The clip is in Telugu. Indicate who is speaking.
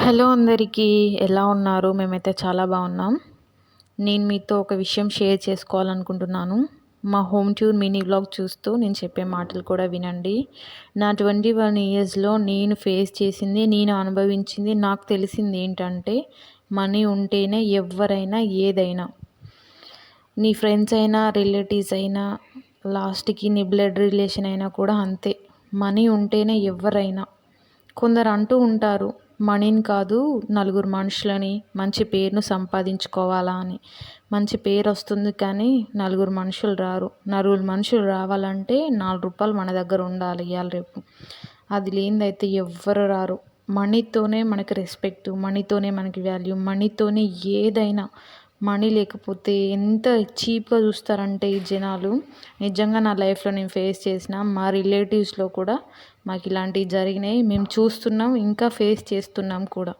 Speaker 1: హలో అందరికీ. ఎలా ఉన్నారు? మేమైతే చాలా బాగున్నాం. నేను మీతో ఒక విషయం షేర్ చేసుకోవాలనుకుంటున్నాను. మా హోమ్ టూర్ మినీ వ్లాగ్ చూస్తూ నేను చెప్పే మాటలు కూడా వినండి. నా 21 ఇయర్స్‌లో నేను ఫేస్ చేసింది, నేను అనుభవించింది, నాకు తెలిసింది ఏంటంటే మనీ ఉంటేనే ఎవ్వరైనా ఏదైనా. నీ ఫ్రెండ్స్ అయినా, రిలేటివ్స్ అయినా, లాస్ట్‌కి నీ బ్లడ్ రిలేషన్ అయినా కూడా అంతే. మనీ ఉంటేనే ఎవ్వరైనా. కొందరు అంటూ ఉంటారు, మనీని కాదు నలుగురు మనుషులని, మంచి పేరును సంపాదించుకోవాలా అని. మంచి పేరు వస్తుంది కానీ నలుగురు మనుషులు రారు. నలుగురు మనుషులు రావాలంటే రూ. 4 మన దగ్గర ఉండాలి ఇవాళ రేపు. అది లేనిదైతే ఎవ్వరు రారు. మనీతోనే మనకి రెస్పెక్ట్, మనీతోనే మనకి వాల్యూ, మనీతోనే ఏదైనా. మనీ లేకపోతే ఎంత చీప్గా చూస్తారంటే ఈ జనాలు. నిజంగా నా లైఫ్లో నేను ఫేస్ చేసిన మా రిలేటివ్స్లో కూడా మాకు ఇలాంటివి జరిగినాయి. మేము చూస్తున్నాం, ఇంకా ఫేస్ చేస్తున్నాం కూడా.